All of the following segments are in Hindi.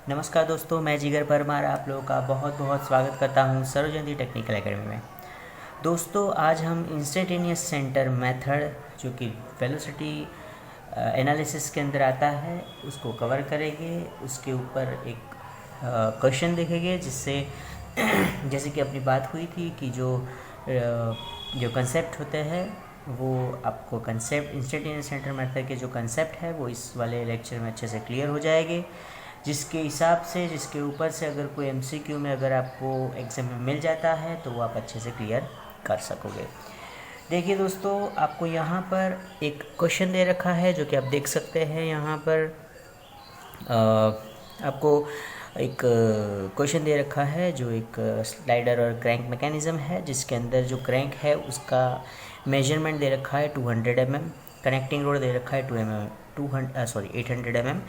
नमस्कार दोस्तों, मैं जिगर परमार आप लोगों का बहुत बहुत स्वागत करता हूं सर्वजयंती टेक्निकल एकेडमी में। दोस्तों, आज हम इंस्टेंटेनियस सेंटर मेथड जो कि वेलोसिटी एनालिसिस के अंदर आता है उसको कवर करेंगे। उसके ऊपर एक क्वेश्चन देखेंगे जिससे जैसे कि अपनी बात हुई थी कि जो कंसेप्ट होते हैं वो आपको कंसेप्ट इंस्टेंटेनियस सेंटर मेथड के जो कंसेप्ट है वो इस वाले लेक्चर में अच्छे से क्लियर हो जाएंगे, जिसके हिसाब से जिसके ऊपर से अगर कोई एमसीक्यू में अगर आपको एग्जाम में मिल जाता है तो वो आप अच्छे से क्लियर कर सकोगे। देखिए दोस्तों, आपको यहाँ पर एक क्वेश्चन दे रखा है जो कि आप देख सकते हैं। यहाँ पर आपको एक क्वेश्चन दे रखा है जो एक स्लाइडर और क्रैंक मैकेनिज़्म है, जिसके अंदर जो क्रैंक है उसका मेजरमेंट दे रखा है 200 mm, कनेक्टिंग रोड दे रखा है 800 mm।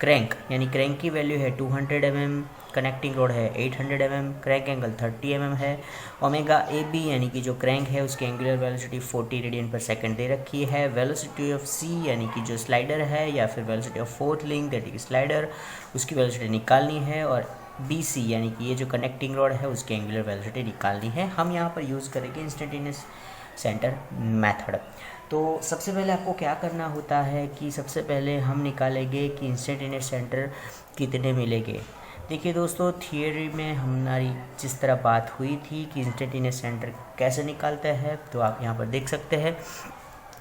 क्रैंक यानी क्रैंक की वैल्यू है 200 mm, कनेक्टिंग रोड है 800 mm, क्रैंक एंगल 30 mm है। ओमेगा ए बी यानी कि जो क्रैंक है उसकी एंगुलर वेलोसिटी 40 रेडियन पर सेकंड दे रखी है। वेलोसिटी ऑफ सी यानी कि जो स्लाइडर है या फिर velocity of fourth link that is slider, उसकी वेलोसिटी निकालनी है। और बी सी यानी कि ये जो कनेक्टिंग रोड है उसकी एंगुलर वेलोसिटी निकालनी है। हम यहाँ पर यूज़ करेंगे इंस्टेंटेनियस सेंटर मेथड। तो सबसे पहले आपको क्या करना होता है कि सबसे पहले हम निकालेंगे कि इंस्टेंटेनियस सेंटर कितने मिलेंगे। देखिए दोस्तों, थियोरी में हमारी जिस तरह बात हुई थी कि इंस्टेंटेनियस सेंटर कैसे निकालते हैं, तो आप यहाँ पर देख सकते हैं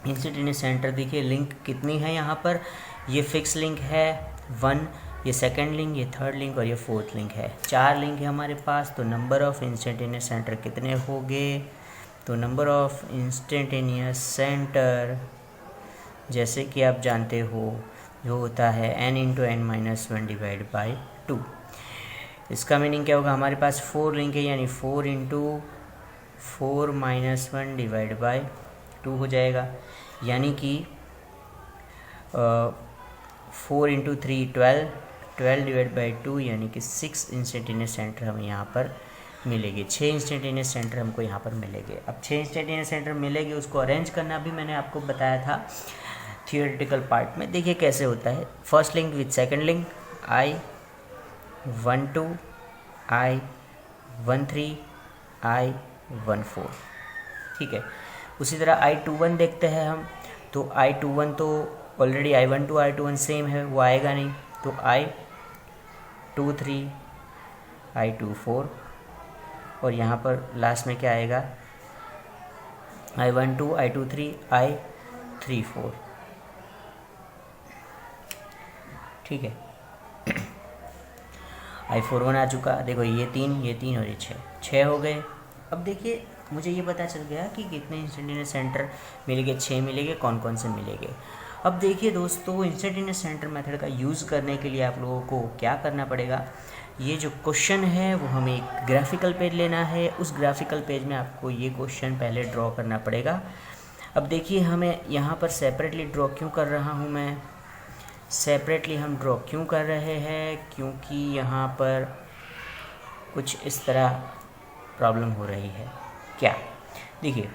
इंस्टेंटेनियस सेंटर। देखिए लिंक कितनी है यहाँ पर, ये फिक्स लिंक है 1, ये सेकंड लिंक, ये थर्ड लिंक और ये फोर्थ लिंक है। 4 लिंक है हमारे पास। तो नंबर ऑफ इंस्टेंटेनियस सेंटर कितने होंगे, तो नंबर ऑफ इंस्टेंटेनियस सेंटर जैसे कि आप जानते हो जो होता है n × n - 1 डिवाइड बाई 2। इसका मीनिंग क्या होगा, हमारे पास 4 लिंक है यानी 4 × 4 - 1 डिवाइड बाई 2 हो जाएगा। यानी कि 4 × 3 12, 12 डिवाइड बाई 2 यानी कि 6 इंस्टेंटेनियस सेंटर हमें यहाँ पर मिलेंगे। 6 इंस्टेंटेनियस सेंटर हमको यहाँ पर मिलेंगे। अब 6 इंस्टेंटेनियस सेंटर मिलेंगे, उसको अरेंज करना भी मैंने आपको बताया था थियोरेटिकल पार्ट में। देखिए कैसे होता है। First link with second link I12, I13, I14, ठीक है। उसी तरह I21 देखते हैं हम, तो I21 तो ऑलरेडी I12 I21 सेम है, वो आएगा नहीं। तो I23, I24 और यहाँ पर लास्ट में क्या आएगा, I12, I23, I34, ठीक है। I41 आ चुका। देखो ये 3 और ये 6 हो गए। अब देखिए मुझे ये पता चल गया कि कितने इंस्टेंटेनियस सेंटर मिलेंगे, 6 मिलेंगे। कौन कौन से मिलेंगे। अब देखिए दोस्तों, इंस्टेंटेनियस सेंटर मेथड का यूज़ करने के लिए आप लोगों को क्या करना पड़ेगा, ये जो क्वेश्चन है वो हमें एक ग्राफिकल पेज लेना है। उस ग्राफिकल पेज में आपको ये क्वेश्चन पहले ड्रॉ करना पड़ेगा। अब देखिए हमें यहाँ पर सेपरेटली ड्रॉ क्यों कर रहा हूँ मैं, सेपरेटली हम ड्रॉ क्यों कर रहे हैं, क्योंकि यहाँ पर कुछ इस तरह प्रॉब्लम हो रही है। क्या, देखिए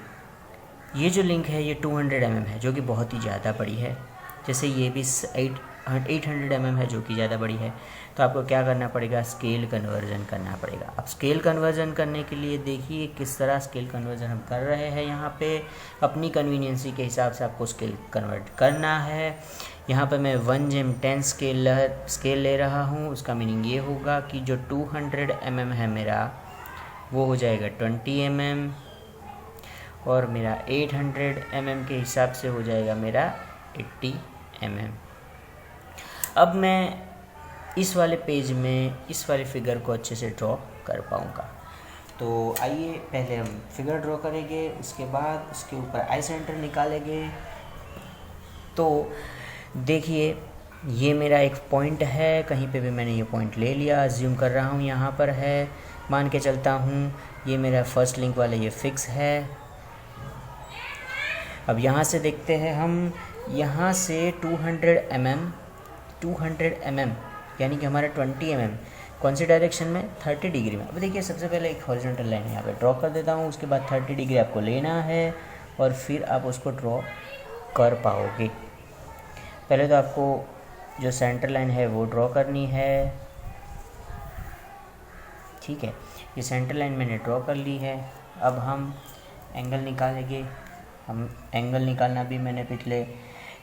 ये जो लिंक है ये 200 mm है जो कि बहुत ही ज़्यादा बड़ी है। जैसे ये भी 800 mm है जो कि ज़्यादा बड़ी है। तो आपको क्या करना पड़ेगा, स्केल कन्वर्जन करना पड़ेगा। अब स्केल कन्वर्जन करने के लिए देखिए किस तरह स्केल कन्वर्जन हम कर रहे हैं। यहाँ पे अपनी कन्वीनियंसी के हिसाब से आपको स्केल कन्वर्ट करना है। यहाँ पे मैं 1/10 स्केल ले रहा हूँ। उसका मीनिंग ये होगा कि जो 200 mm है मेरा वो हो जाएगा 20 mm और मेरा 800 mm के हिसाब से हो जाएगा मेरा 80 mm। अब मैं इस वाले पेज में इस वाले फिगर को अच्छे से ड्रॉ कर पाऊँगा। तो आइए पहले हम फिगर ड्रॉ करेंगे, उसके बाद उसके ऊपर आई सेंटर निकालेंगे। तो देखिए ये मेरा एक पॉइंट है, कहीं पे भी मैंने ये पॉइंट ले लिया, अज्यूम कर रहा हूँ यहाँ पर है, मान के चलता हूँ ये मेरा फर्स्ट लिंक वाला ये फिक्स है। अब यहाँ से देखते हैं हम, यहाँ से 200 mm यानी कि हमारा 20 mm कौन सी डायरेक्शन में, 30 डिग्री में। अब देखिए सबसे पहले एक हॉरिजॉन्टल लाइन यहाँ पे ड्रॉ कर देता हूँ, उसके बाद 30 डिग्री आपको लेना है और फिर आप उसको ड्रॉ कर पाओगे। पहले तो आपको जो सेंटर लाइन है वो ड्रॉ करनी है। ठीक है, ये सेंटर लाइन मैंने ड्रॉ कर ली है। अब हम एंगल निकालेंगे। हम एंगल निकालना भी मैंने पिछले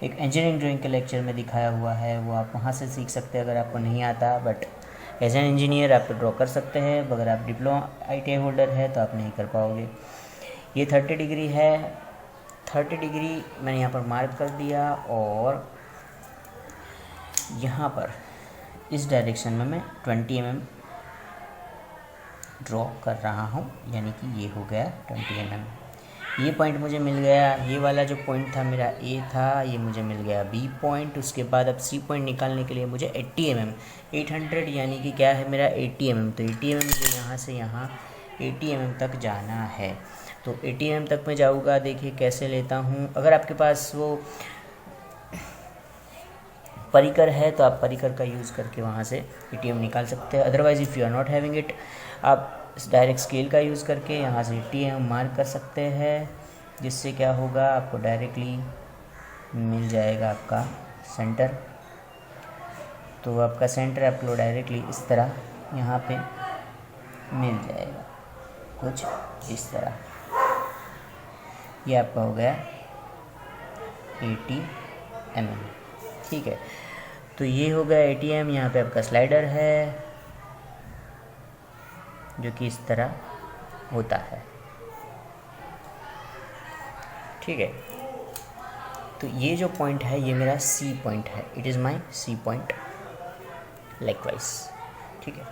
एक इंजीनियरिंग ड्राइंग के लेक्चर में दिखाया हुआ है, वो आप वहाँ से सीख सकते हैं अगर आपको नहीं आता। बट एज एन इंजीनियर आप तो ड्रॉ कर सकते हैं, अगर आप डिप्लोमा ITI होल्डर है तो आप नहीं कर पाओगे। ये 30 डिग्री है, 30 डिग्री मैंने यहाँ पर मार्क कर दिया और यहाँ पर इस डायरेक्शन में मैं 20 mm ड्रॉ कर रहा हूँ, यानी कि ये हो गया 20 mm। ये पॉइंट मुझे मिल गया। ये वाला जो पॉइंट था मेरा A था, ये मुझे मिल गया B पॉइंट। उसके बाद अब C पॉइंट निकालने के लिए मुझे 80 mm, 800 यानी कि क्या है मेरा 80 mm। तो 80 mm मुझे यहाँ से यहाँ 80 mm तक जाना है। तो 80 mm तक मैं जाऊँगा। देखिए कैसे लेता हूँ। अगर आपके पास वो परिकर है तो आप परिकर का यूज़ करके वहाँ से 80 mm निकाल सकते हैं। Otherwise if you are not having it, आप डायरेक्ट स्केल का यूज़ करके यहाँ से 80 mm मार्क कर सकते हैं, जिससे क्या होगा आपको डायरेक्टली मिल जाएगा आपका सेंटर। तो आपका सेंटर आपको डायरेक्टली इस तरह यहाँ पे मिल जाएगा, कुछ इस तरह। ये आपका हो गया 80 mm। ठीक है, तो ये हो गया 80 mm। यहाँ पे आपका स्लाइडर है जो कि इस तरह होता है। ठीक है, तो ये जो पॉइंट है ये मेरा C पॉइंट है। It is my C point likewise. ठीक है,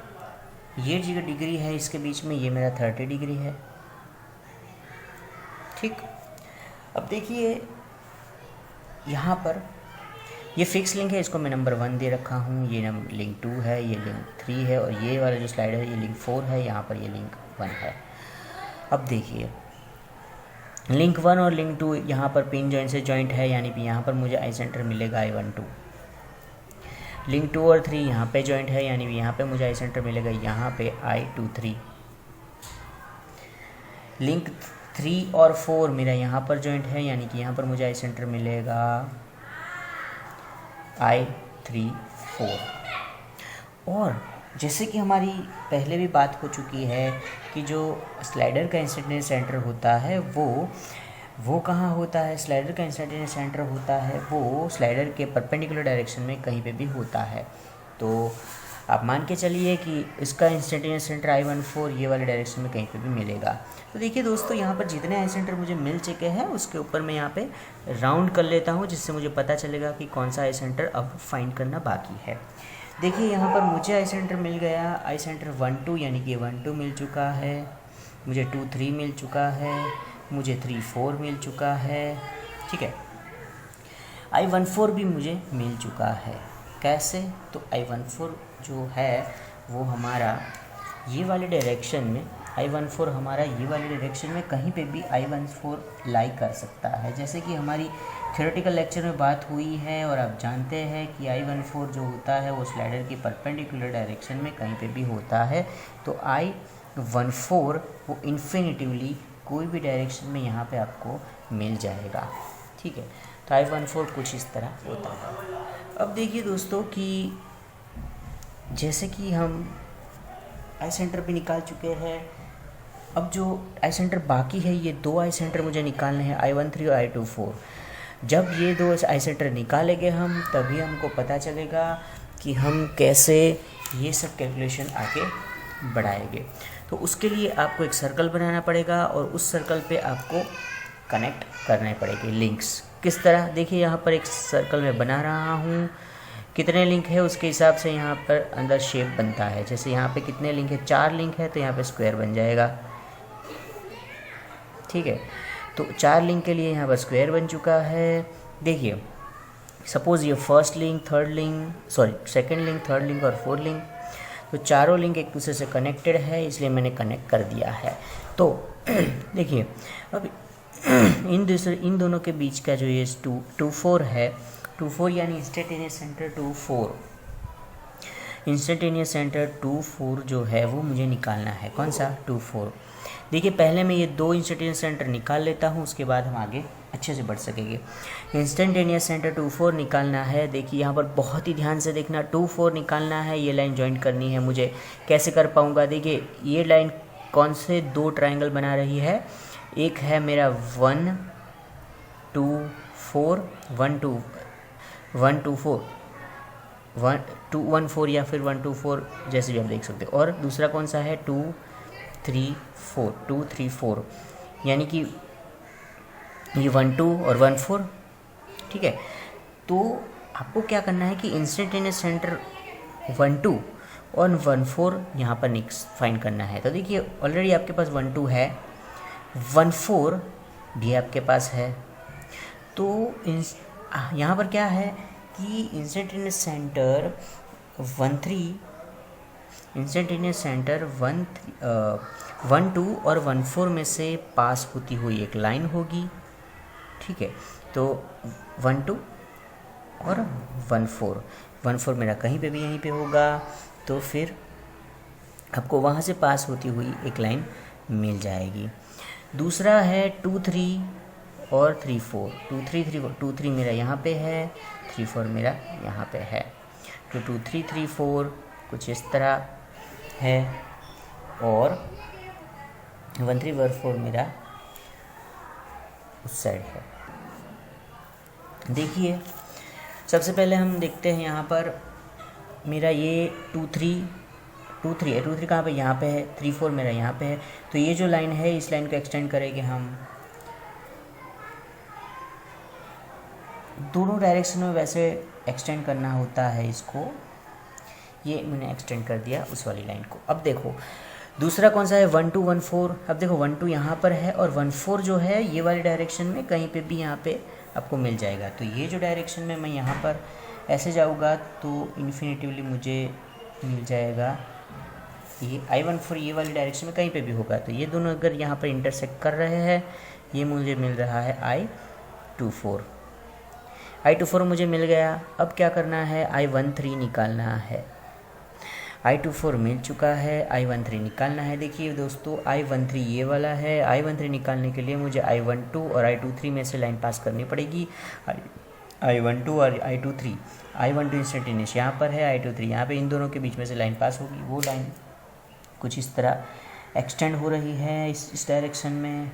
ये जो डिग्री है इसके बीच में ये मेरा 30 डिग्री है। ठीक, अब देखिए यहाँ पर ये फिक्स लिंक है, इसको मैं नंबर 1 दे रखा हूँ। ये लिंक 2 है, ये लिंक 3 है और ये वाला जो स्लाइडर है ये लिंक 4 है, यहाँ पर ये लिंक 1 है। अब देखिए लिंक 1 और लिंक 2 यहाँ पर पिन जॉइंट से जॉइंट है, यानी कि यहाँ पर मुझे आई सेंटर मिलेगा I12। लिंक 2 और 3 यहाँ पे जॉइंट है, यानी कि यहाँ पे मुझे आई सेंटर मिलेगा यहाँ पे I23। लिंक 3 और 4 मेरा यहाँ पर जॉइंट है, यानी कि यहाँ पर मुझे आई सेंटर मिलेगा I34। और जैसे कि हमारी पहले भी बात हो चुकी है कि जो स्लाइडर का इंस्टेंटेनियस सेंटर होता है वो कहाँ होता है। स्लाइडर का इंस्टेंटेनियस सेंटर होता है वो स्लाइडर के परपेंडिकुलर डायरेक्शन में कहीं पे भी होता है। तो आप मान के चलिए कि इसका इंस्टेंटेनियस सेंटर I14 ये वाले डायरेक्शन में कहीं पे भी मिलेगा। तो देखिए दोस्तों, यहाँ पर जितने आई सेंटर मुझे मिल चुके हैं उसके ऊपर मैं यहाँ पे राउंड कर लेता हूँ, जिससे मुझे पता चलेगा कि कौन सा आई सेंटर अब फाइंड करना बाकी है। देखिए यहाँ पर मुझे आई सेंटर मिल गया, आई सेंटर 1 2 यानी कि 1 2 मिल चुका है, मुझे 2 3 मिल चुका है, मुझे 3 4 मिल चुका है। ठीक है, I14 भी मुझे मिल चुका है। कैसे? तो I14 जो है वो हमारा ये वाले डायरेक्शन में, I14 हमारा ये वाले डायरेक्शन में कहीं पे भी I14 लाई कर सकता है। जैसे कि हमारी थ्योरेटिकल लेक्चर में बात हुई है और आप जानते हैं कि I14 जो होता है वो स्लाइडर की परपेंडिकुलर डायरेक्शन में कहीं पे भी होता है। तो I14 वो इन्फिनिटिवली कोई भी डायरेक्शन में यहाँ पे आपको मिल जाएगा। ठीक है, तो I14 कुछ इस तरह होता है। अब देखिए दोस्तों कि जैसे कि हम आई सेंटर भी निकाल चुके हैं, अब जो आई सेंटर बाकी है ये 2 आई सेंटर मुझे निकालने हैं, I13 और I24। जब ये 2 आई सेंटर निकालेंगे हम तभी हमको पता चलेगा कि हम कैसे ये सब कैलकुलेशन आगे बढ़ाएंगे। तो उसके लिए आपको एक सर्कल बनाना पड़ेगा और उस सर्कल पे आपको कनेक्ट करने पड़ेंगे लिंक्स। किस तरह? देखिए यहाँ पर एक सर्कल में बना रहा हूँ, कितने लिंक है उसके हिसाब से यहाँ पर अंदर शेप बनता है। जैसे यहाँ पे कितने लिंक है, 4 लिंक है तो यहाँ पे स्क्वायर बन जाएगा। ठीक है, तो 4 लिंक के लिए यहाँ पर स्क्वायर बन चुका है। देखिए सपोज़ ये first link, second link, third link और फोर्थ लिंक, तो चारों लिंक एक दूसरे से कनेक्टेड है, इसलिए मैंने कनेक्ट कर दिया है। तो देखिए अब इन दोनों के बीच का जो ये 2 4 है, 2 4 यानी इंस्टेंटेनियस सेंटर 2 4, इंस्टेंटेनियस सेंटर 2 4 जो है वो मुझे निकालना है। कौन सा? 2 4। देखिए पहले मैं ये 2 इंस्टेंटेनियस सेंटर निकाल लेता हूँ, उसके बाद हम आगे अच्छे से बढ़ सकेगी। इंस्टेंटेनियस सेंटर 2 4 निकालना है। देखिए यहाँ पर बहुत ही ध्यान से देखना, 2 4 निकालना है, ये लाइन ज्वाइन करनी है मुझे। कैसे कर पाऊँगा? देखिए ये लाइन कौन से दो ट्रायंगल बना रही है? एक है मेरा 1 2 4 1 2 1 2 4 1 2 1 4 या फिर 1 2 4 जैसे भी आप देख सकते हो। और दूसरा कौन सा है? 2 3 4 2 3 4, यानी कि ये 1 2 और 1 4। ठीक है, तो आपको क्या करना है कि इंस्टेंटेनियस सेंटर 1 2 और 1 4 यहाँ पर फाइंड करना है। तो देखिए ऑलरेडी आपके पास 1 2 है, 1 4 भी आपके पास है। तो यहाँ पर क्या है कि इंस्टेंटेनियस सेंटर 1 2 और 1 4 में से पास होती हुई एक लाइन होगी। ठीक है, तो 1 2 और 1 4 मेरा कहीं पे भी यहीं पे होगा, तो फिर आपको वहाँ से पास होती हुई एक लाइन मिल जाएगी। दूसरा है 2 3 और 3 4, 2 3 3 4, 2 3 मेरा यहाँ पे है, 3 4 मेरा यहाँ पे है। तो 2 3 3 4 कुछ इस तरह है, और 1 3 1 4 मेरा उस साइड है। देखिए सबसे पहले हम देखते हैं यहाँ पर मेरा ये 2 3 है। 2 3 कहाँ पे? यहाँ पे है। 3 4 मेरा यहाँ पे है। तो ये जो लाइन है, इस लाइन को एक्सटेंड करेंगे हम दोनों डायरेक्शन में। वैसे एक्सटेंड करना होता है इसको, ये मैंने एक्सटेंड कर दिया उस वाली लाइन को। अब देखो दूसरा कौन सा है? 1 2 1 4। अब देखो 1 2 यहाँ पर है, और 1 4 जो है ये वाली डायरेक्शन में कहीं पे भी यहाँ पे आपको मिल जाएगा। तो ये जो डायरेक्शन में मैं यहाँ पर ऐसे जाऊँगा तो इन्फिनेटिवली मुझे मिल जाएगा ये I1 4 ये वाली डायरेक्शन में कहीं पे भी होगा। तो ये दोनों अगर यहाँ पर इंटरसेक्ट कर रहे हैं, ये मुझे मिल रहा है I2 4 मुझे मिल गया। अब क्या करना है? I1 3 निकालना है। I2 4 मिल चुका है, I1 3 निकालना है। देखिए दोस्तों I1 3 ये वाला है। I1 3 निकालने के लिए मुझे I1 2 और I2 3 में से लाइन पास करनी पड़ेगी। I1 2 और I2 3, I1 2 इंस्टेंटेनियस यहाँ पर है, I2 3 यहाँ पे, इन दोनों के बीच में से लाइन पास होगी। वो लाइन कुछ इस तरह एक्सटेंड हो रही है इस डायरेक्शन में।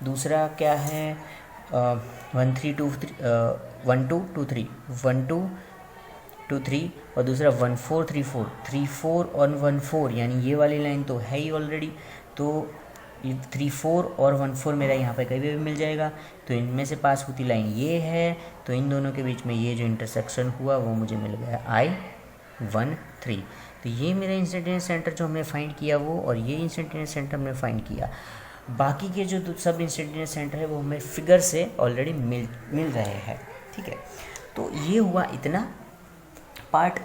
दूसरा क्या है? 1 3 2 3 1 2 2 3 1 2 2 3, और दूसरा 1 4 3 4 3 4 और 1 4, यानी ये वाली लाइन तो है ही ऑलरेडी। तो 3 4 और 1 4 मेरा यहाँ पे कहीं भी मिल जाएगा। तो इनमें से पास होती लाइन ये है, तो इन दोनों के बीच में ये जो इंटरसेक्शन हुआ वो मुझे मिल गया I1 3। तो ये मेरा इंस्टेंटेनियस सेंटर जो हमने फाइंड किया वो, और ये इंस्टेंटेनियस सेंटर हमने फाइंड किया। बाकी के जो सब इंस्टेंटेनियस सेंटर है वो हमें फिगर से ऑलरेडी मिल रहे हैं। ठीक है, तो ये हुआ इतना पार्ट।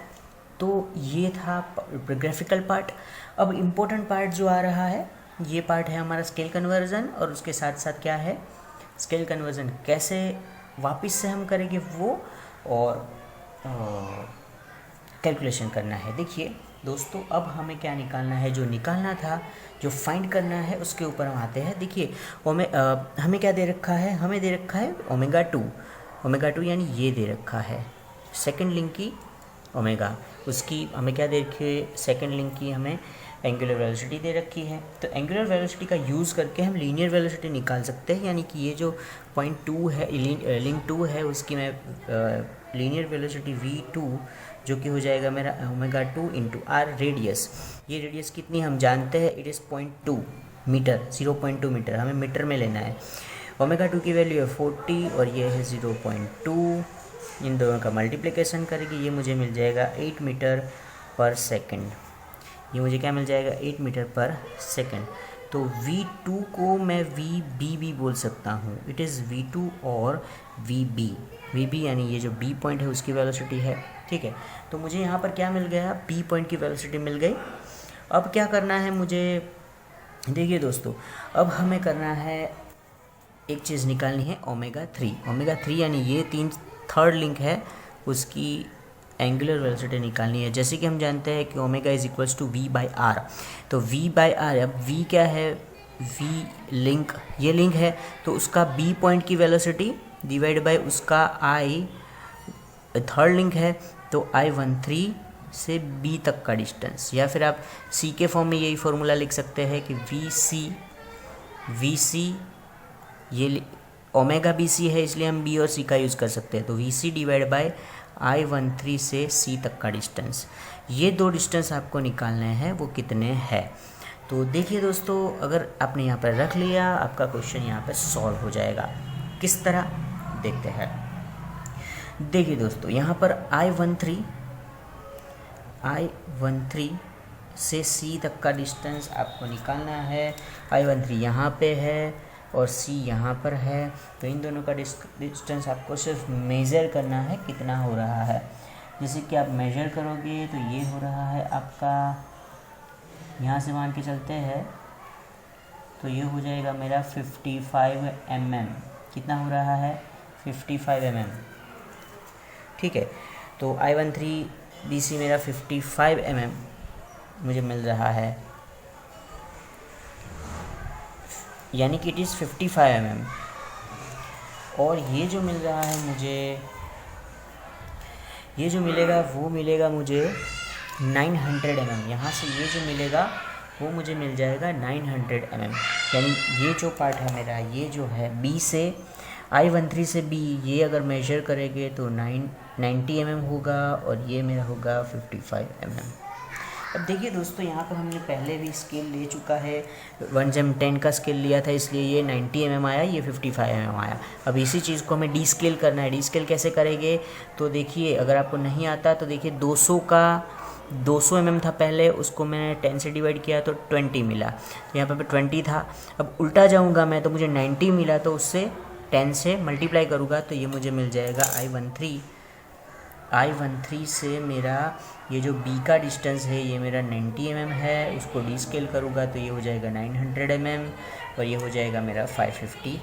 तो ये था ग्राफिकल पार्ट। अब इम्पोर्टेंट पार्ट जो आ रहा है, ये पार्ट है हमारा स्केल कन्वर्जन, और उसके साथ साथ क्या है? स्केल कन्वर्जन कैसे वापस से हम करेंगे वो, और कैलकुलेशन करना है। देखिए दोस्तों अब हमें क्या निकालना है? जो निकालना था, जो फाइंड करना है, उसके ऊपर हम आते हैं। देखिए हमें क्या दे रखा है? हमें दे रखा है ओमेगा टू, यानी ये दे रखा है सेकंड लिंक की ओमेगा। उसकी हमें क्या दे रखी है? सेकंड लिंक की हमें एंगुलर वेलोसिटी दे रखी है। तो एंगुलर वेलोसिटी का यूज़ करके हम लीनियर वेलोसिटी निकाल सकते हैं, यानी कि ये जो पॉइंट 2 है, लिंक 2 है, उसकी मैं लीनियर वेलोसिटी V2 जो कि हो जाएगा मेरा ओमेगा 2 इंटू आर रेडियस। ये रेडियस कितनी हम जानते हैं? इट इज़ 0.2 मीटर, 0.2 मीटर, हमें मीटर में लेना है। ओमेगा 2 की वैल्यू है 40 और ये है 0.2। इन दोनों का मल्टीप्लिकेशन करके ये मुझे मिल जाएगा 8 मीटर पर सेकेंड। ये मुझे क्या मिल जाएगा? 8 मीटर पर सेकेंड। तो V2 को मैं VB भी बोल सकता हूँ। इट इज़ V2 और VB यानी ये जो B पॉइंट है उसकी वेलोसिटी है। ठीक है, तो मुझे यहाँ पर क्या मिल गया? B पॉइंट की वेलोसिटी मिल गई। अब क्या करना है मुझे? देखिए दोस्तों अब हमें करना है, एक चीज़ निकालनी है ओमेगा 3 यानी ये थर्ड लिंक है, उसकी एंगुलर वेलोसिटी निकालनी है। जैसे कि हम जानते हैं कि omega is equals to v by r, तो वी बाई आर, अब वी क्या है, वी लिंक, ये लिंक है तो उसका बी पॉइंट की वेलोसिटी डिवाइड बाय उसका आई थर्ड लिंक है तो I13 से बी तक का डिस्टेंस, या फिर आप सी के फॉर्म में यही फॉर्मूला लिख सकते हैं कि वी सी ये ओमेगा बी सी है इसलिए हम बी और सी का यूज़ कर सकते हैं, तो we C divide by I13 से सी तक का डिस्टेंस, ये दो डिस्टेंस आपको निकालने हैं, वो कितने हैं। तो देखिए दोस्तों, अगर आपने यहाँ पर रख लिया, आपका क्वेश्चन यहाँ पर सॉल्व हो जाएगा। किस तरह देखते हैं। देखिए दोस्तों, यहाँ पर I13 से सी तक का डिस्टेंस आपको निकालना है। I13 यहाँ पे है और सी यहाँ पर है, तो इन दोनों का डिस्टेंस आपको सिर्फ मेज़र करना है कितना हो रहा है। जैसे कि आप मेज़र करोगे तो ये हो रहा है आपका, यहाँ से मान के चलते हैं तो ये हो जाएगा मेरा 55 mm। कितना हो रहा है, 55 mm, ठीक है। तो I13 BC मेरा 55 mm मुझे मिल रहा है, यानी कि इट इज़ 55 mm। और ये जो मिल रहा है मुझे, ये जो मिलेगा वो मिलेगा मुझे 900 mm। यहाँ से ये जो मिलेगा वो मुझे मिल जाएगा 900 mm, यानी ये जो पार्ट है मेरा, ये जो है B से I13 से B, ये अगर मेजर करेंगे तो 90 mm होगा और ये मेरा होगा 55 mm। अब देखिए दोस्तों, यहाँ पर हमने पहले भी स्केल ले चुका है, 1/10 का स्केल लिया था, इसलिए ये 90 mm आया, ये 55 mm आया। अब इसी चीज़ को हमें डी स्केल करना है। डी स्केल कैसे करेंगे, तो देखिए अगर आपको नहीं आता तो देखिए 200 mm था पहले, उसको मैंने 10 से डिवाइड किया तो 20 मिला, यहाँ पर 20 था। अब उल्टा जाऊँगा मैं तो मुझे 90 मिला, तो उससे 10 से मल्टीप्लाई करूँगा तो ये मुझे मिल जाएगा I13 से मेरा ये जो B का डिस्टेंस है ये मेरा 90 mm है, उसको डी स्केल करूँगा तो ये हो जाएगा 900 mm और ये हो जाएगा मेरा 550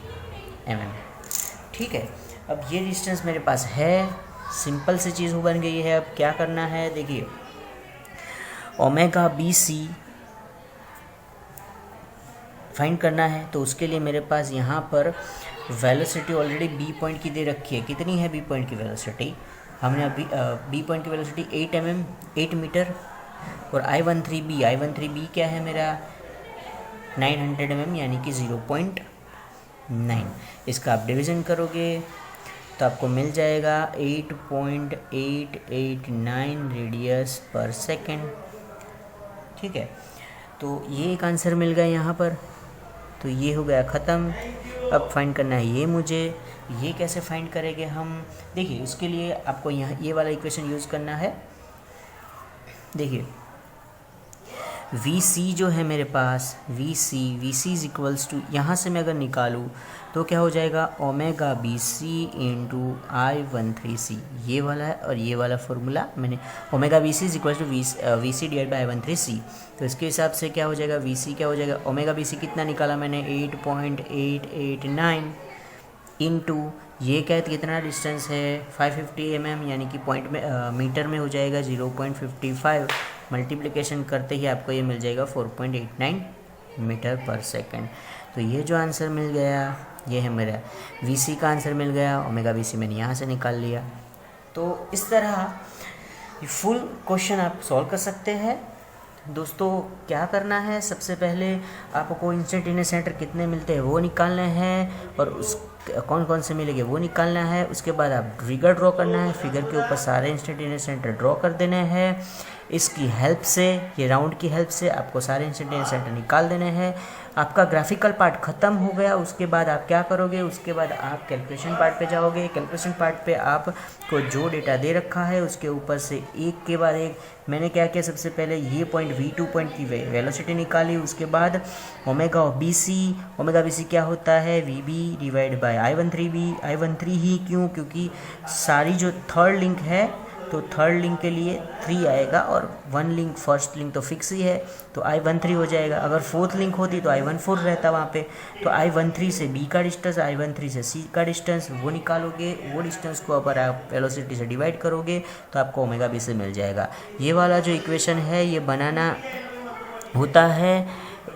mm, ठीक है। अब ये डिस्टेंस मेरे पास है, सिंपल सी चीज़ बन गई है। अब क्या करना है, देखिए ओमेगा BC फाइंड करना है, तो उसके लिए मेरे पास यहाँ पर वेलोसिटी ऑलरेडी बी पॉइंट की दे रखी है। कितनी है बी पॉइंट की वेलोसिटी, हमने अभी बी पॉइंट की वेलोसिटी 8 मीटर, और I13B क्या है मेरा 900 mm, यानी कि 0.9। इसका आप डिवीज़न करोगे तो आपको मिल जाएगा 8.889 रेडियस पर सेकेंड, ठीक है। तो ये एक आंसर मिल गया यहाँ पर, तो ये हो गया ख़त्म। अब फाइंड करना है ये मुझे, ये कैसे फाइंड करेंगे हम, देखिए उसके लिए आपको यहाँ ये वाला इक्वेशन यूज़ करना है। देखिए VC जो है मेरे पास, VC इज इक्वल्स टू, यहाँ से मैं अगर निकालूँ तो क्या हो जाएगा, ओमेगा BC इंटू I13C, ये वाला है। और ये वाला फॉर्मूला मैंने, omega BC is equals to VC divide by I13C, तो इसके हिसाब से क्या हो जाएगा, VC क्या हो जाएगा, ओमेगा BC कितना निकाला मैंने 8.889 इंटू ये क्या है, कितना डिस्टेंस है 550 mm, यानी कि पॉइंट में मीटर में हो जाएगा 0.55, मल्टीप्लिकेशन करते ही आपको ये मिल जाएगा 4.89 मीटर पर सेकेंड। तो ये जो आंसर मिल गया ये है मेरा VC का आंसर मिल गया, ओमेगा BC मैंने यहाँ से निकाल लिया। तो इस तरह फुल क्वेश्चन आप सॉल्व कर सकते हैं। दोस्तों क्या करना है, सबसे पहले आपको इंस्टेंटेनियस सेंटर कितने मिलते हैं वो निकालने हैं, और उस कौन कौन से मिलेंगे वो निकालना है। उसके बाद आप फिगर ड्रॉ करना है, फिगर के ऊपर सारे इंस्टेंटेनियस सेंटर ड्रॉ कर देने हैं। इसकी हेल्प से, ये राउंड की हेल्प से आपको सारे इंस्टेंटेनियस सेंटर निकाल देने हैं। आपका ग्राफिकल पार्ट ख़त्म हो गया। उसके बाद आप क्या करोगे, उसके बाद आप कैलकुलेशन पार्ट पे जाओगे। कैलकुलेशन पार्ट पे आपको जो डेटा दे रखा है उसके ऊपर से एक के बाद एक मैंने क्या किया, सबसे पहले ये पॉइंट V2 पॉइंट की वेलोसिटी निकाली। उसके बाद ओमेगा BC क्या होता है, VB divide by I13B। I13 ही क्यों, क्योंकि सारी जो थर्ड लिंक है तो थर्ड लिंक के लिए 3 आएगा और 1 लिंक फर्स्ट लिंक तो फिक्स ही है, तो I13 हो जाएगा। अगर फोर्थ लिंक होती तो I14 रहता वहाँ पे। तो I13 से B का डिस्टेंस, I13 से C का डिस्टेंस वो निकालोगे, वो डिस्टेंस को अगर आप वेलोसिटी से डिवाइड करोगे तो आपको ओमेगा बी से मिल जाएगा। ये वाला जो इक्वेशन है ये बनाना होता है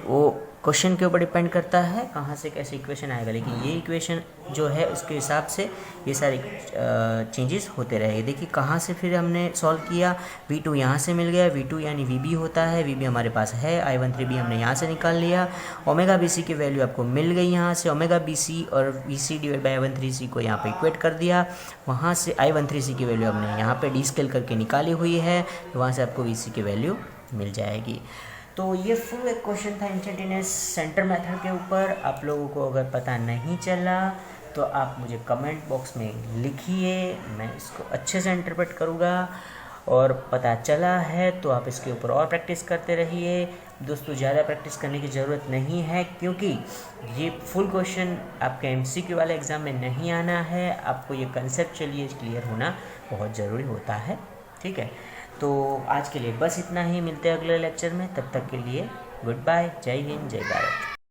वो क्वेश्चन के ऊपर डिपेंड करता है कहाँ से कैसे इक्वेशन आएगा, लेकिन ये इक्वेशन जो है उसके हिसाब से ये सारे चेंजेस होते रहेंगे। देखिए कहाँ से फिर हमने सॉल्व किया, V2 यहाँ से मिल गया, V2 यानी VB होता है, VB हमारे पास है, I13 भी हमने यहाँ से निकाल लिया, ओमेगा BC की वैल्यू आपको मिल गई यहाँ से, ओमेगा BC और VC डिवाइड बाई I13C को यहाँ पे इक्वेट कर दिया, वहाँ से I13C की वैल्यू हमने यहाँ पे डी स्केल करके निकाली हुई है, तो वहाँ से आपको VC की वैल्यू मिल जाएगी। तो ये फुल एक क्वेश्चन था इंस्टेंटेनियस सेंटर मेथड के ऊपर। आप लोगों को अगर पता नहीं चला तो आप मुझे कमेंट बॉक्स में लिखिए, मैं इसको अच्छे से इंटरप्रेट करूँगा, और पता चला है तो आप इसके ऊपर और प्रैक्टिस करते रहिए। दोस्तों ज़्यादा प्रैक्टिस करने की ज़रूरत नहीं है, क्योंकि ये फुल क्वेश्चन आपके MCQ वाले एग्ज़ाम में नहीं आना है, आपको ये कंसेप्चुअली क्लियर होना बहुत ज़रूरी होता है। ठीक है, तो आज के लिए बस इतना ही, मिलते हैं अगले लेक्चर में, तब तक के लिए गुड बाय, जय हिंद, जय भारत।